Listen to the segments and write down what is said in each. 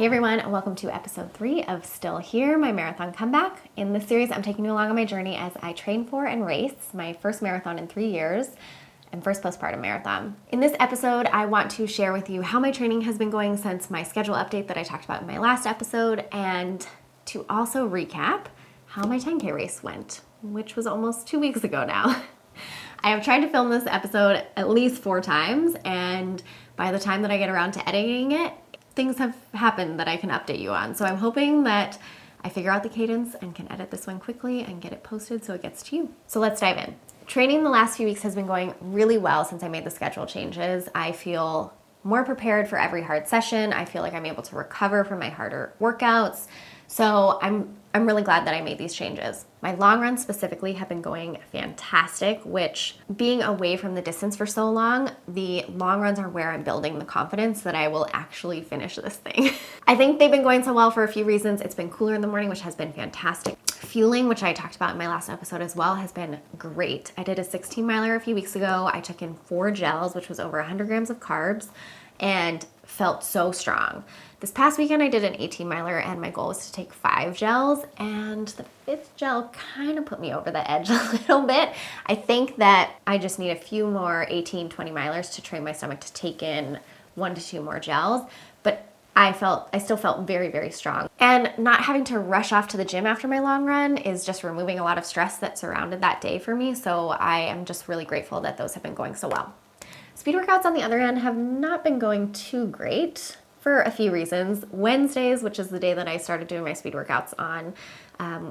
everyone, and welcome to episode 3 of Still Here, my marathon comeback. In this series, I'm taking you along on my journey as I train for and race my first marathon in 3 years and first postpartum marathon. In this episode, I want to share with you how my training has been going since my schedule update that I talked about in my last episode, and to also recap how my 10K race went, which was almost 2 weeks ago now. I have tried to film this episode at least 4 times, and by the time that I get around to editing it, things have happened that I can update you on. So I'm hoping that I figure out the cadence and can edit this one quickly and get it posted so it gets to you. So let's dive in. Training the last few weeks has been going really well since I made the schedule changes. I feel more prepared for every hard session. I feel like I'm able to recover from my harder workouts. So I'm really glad that I made these changes. My long runs specifically have been going fantastic, which, being away from the distance for so long, the long runs are where I'm building the confidence that I will actually finish this thing. I think they've been going so well for a few reasons. It's been cooler in the morning, which has been fantastic. Fueling, which I talked about in my last episode as well, has been great. I did a 16 miler a few weeks ago. I took in 4 gels, which was over 100 grams of carbs, and felt so strong. This past weekend I did an 18 miler and my goal was to take 5 gels, and the 5th gel kind of put me over the edge a little bit. I think that I just need a few more 18, 20 milers to train my stomach to take in 1 to 2 more gels, but I still felt very, very strong. And not having to rush off to the gym after my long run is just removing a lot of stress that surrounded that day for me, so I am just really grateful that those have been going so well. Speed workouts, on the other hand, have not been going too great for a few reasons. Wednesdays, which is the day that I started doing my speed workouts on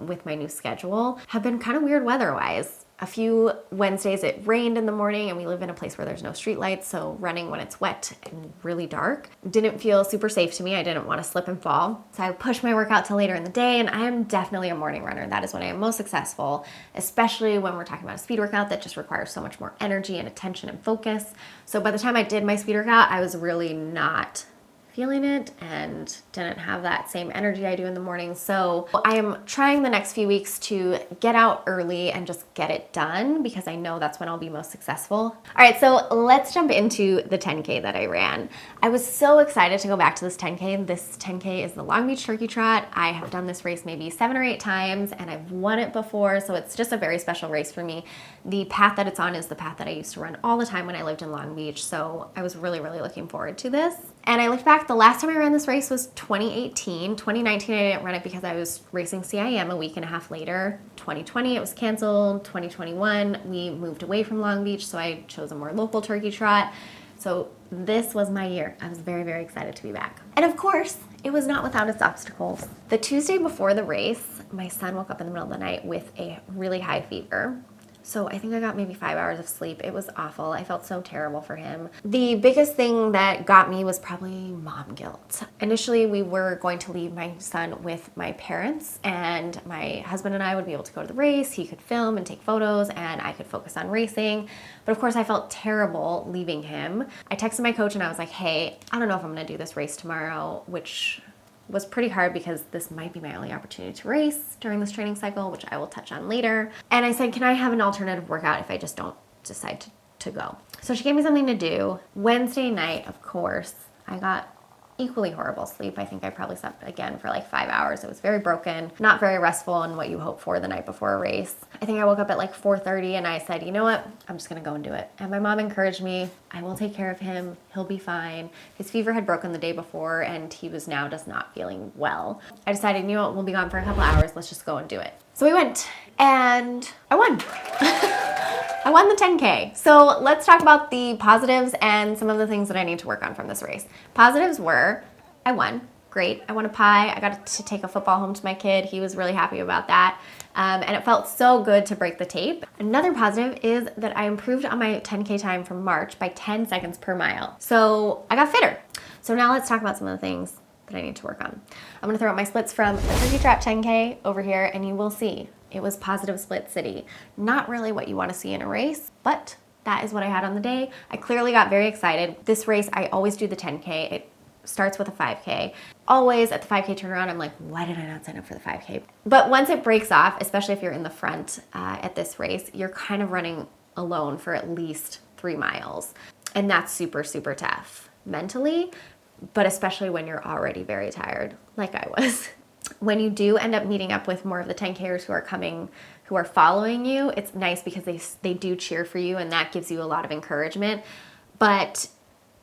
with my new schedule, have been kind of weird weather-wise. A few Wednesdays it rained in the morning, and we live in a place where there's no street lights, so running when it's wet and really dark didn't feel super safe to me. I didn't want to slip and fall. So I pushed my workout till later in the day, and I am definitely a morning runner. That is when I am most successful, especially when we're talking about a speed workout that just requires so much more energy and attention and focus. So by the time I did my speed workout, I was really not feeling it and didn't have that same energy I do in the morning. So I am trying the next few weeks to get out early and just get it done, because I know that's when I'll be most successful. All right, so let's jump into the 10K that I ran. I was so excited to go back to this 10K. This 10K is the Long Beach Turkey Trot. I have done this race maybe 7 or 8 times, and I've won it before, so it's just a very special race for me. The path that it's on is the path that I used to run all the time when I lived in Long Beach, so I was really, really looking forward to this. And I looked back, the last time I ran this race was 2018. 2019, I didn't run it because I was racing CIM a week and a half later. 2020, it was canceled. 2021, we moved away from Long Beach, so I chose a more local turkey trot. So this was my year. I was very, very excited to be back. And of course, it was not without its obstacles. The Tuesday before the race, my son woke up in the middle of the night with a really high fever. So I think I got maybe 5 hours of sleep. It was awful. I felt so terrible for him. The biggest thing that got me was probably mom guilt. Initially, we were going to leave my son with my parents, and my husband and I would be able to go to the race. He could film and take photos, and I could focus on racing. But of course, I felt terrible leaving him. I texted my coach and I was like, hey, I don't know if I'm gonna do this race tomorrow, which was pretty hard because this might be my only opportunity to race during this training cycle, which I will touch on later. And I said, can I have an alternative workout if I just don't decide to go? So she gave me something to do. Wednesday night, of course, I got equally horrible sleep. I think I probably slept again for like 5 hours. It was very broken, not very restful, and what you hope for the night before a race. I think I woke up at like 4:30 and I said, you know what? I'm just gonna go and do it. And my mom encouraged me. I will take care of him. He'll be fine. His fever had broken the day before and he was now just not feeling well. I decided, you know what? We'll be gone for a couple hours. Let's just go and do it. So we went and I won. I won the 10K. So let's talk about the positives and some of the things that I need to work on from this race. Positives were, I won. Great. I won a pie. I got to take a football home to my kid. He was really happy about that. And it felt so good to break the tape. Another positive is that I improved on my 10K time from March by 10 seconds per mile. So I got fitter. So now let's talk about some of the things that I need to work on. I'm gonna throw out my splits from the Turkey Trot 10K over here, and you will see it was positive split city. Not really what you want to see in a race, but that is what I had on the day. I clearly got very excited. This race, I always do the 10K. It starts with a 5K. Always at the 5K turnaround, I'm like, why did I not sign up for the 5K? But once it breaks off, especially if you're in the front at this race, you're kind of running alone for at least 3 miles. And that's super, super tough mentally. but especially when you're already very tired, like I was. When you do end up meeting up with more of the 10Kers who are following you, it's nice because they do cheer for you, and that gives you a lot of encouragement. But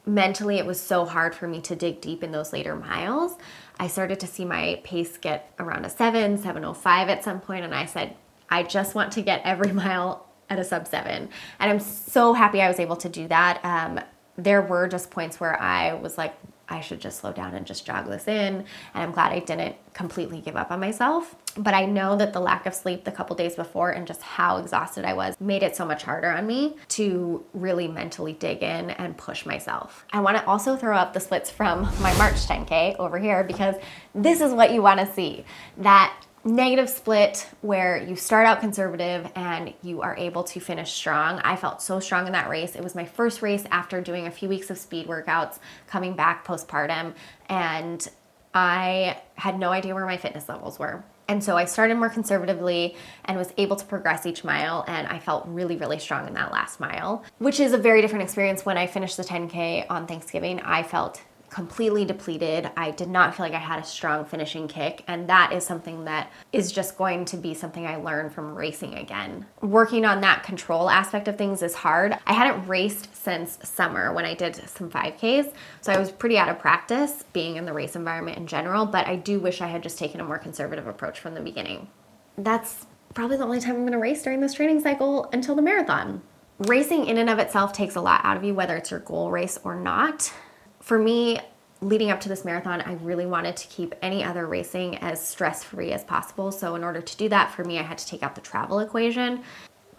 mentally, it was so hard for me to dig deep in those later miles. I started to see my pace get around a 7:05 at some point, and I said, I just want to get every mile at a sub 7. And I'm so happy I was able to do that. There were just points where I was like, I should just slow down and just jog this in. And I'm glad I didn't completely give up on myself. But I know that the lack of sleep the couple days before and just how exhausted I was made it so much harder on me to really mentally dig in and push myself. I want to also throw up the splits from my March 10K over here, because this is what you want to see. That negative split where you start out conservative and you are able to finish strong. I felt so strong in that race. It was my first race after doing a few weeks of speed workouts, coming back postpartum, and I had no idea where my fitness levels were. And so I started more conservatively and was able to progress each mile, and I felt really, really strong in that last mile, which is a very different experience. When I finished the 10K on Thanksgiving, I felt completely depleted. I did not feel like I had a strong finishing kick, and that is something that is just going to be something I learned from racing again. Working on that control aspect of things is hard. I hadn't raced since summer when I did some 5Ks, so I was pretty out of practice being in the race environment in general, but I do wish I had just taken a more conservative approach from the beginning. That's probably the only time I'm going to race during this training cycle until the marathon. Racing in and of itself takes a lot out of you, whether it's your goal race or not. For me, leading up to this marathon, I really wanted to keep any other racing as stress-free as possible. So in order to do that, for me, I had to take out the travel equation.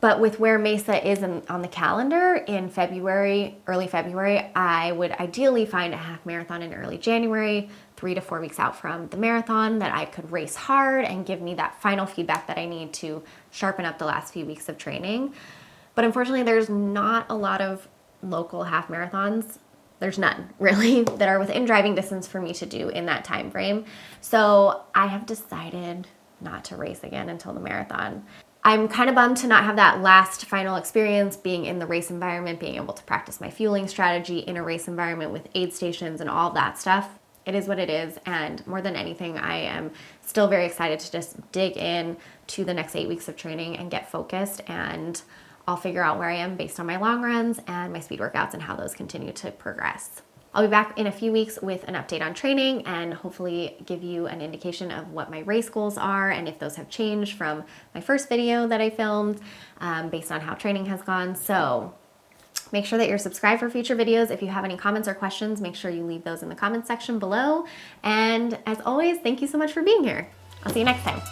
But with where Mesa is on the calendar in February, early February, I would ideally find a half marathon in early January, 3 to 4 weeks out from the marathon, that I could race hard and give me that final feedback that I need to sharpen up the last few weeks of training. But unfortunately, there's not a lot of local half marathons. There's none, really, that are within driving distance for me to do in that time frame. So I have decided not to race again until the marathon. I'm kind of bummed to not have that last final experience being in the race environment, being able to practice my fueling strategy in a race environment with aid stations and all of that stuff. It is what it is, and more than anything, I am still very excited to just dig in to the next 8 weeks of training and get focused, and I'll figure out where I am based on my long runs and my speed workouts and how those continue to progress. I'll be back in a few weeks with an update on training and hopefully give you an indication of what my race goals are and if those have changed from my first video that I filmed based on how training has gone. So make sure that you're subscribed for future videos. If you have any comments or questions, make sure you leave those in the comments section below. And as always, thank you so much for being here. I'll see you next time.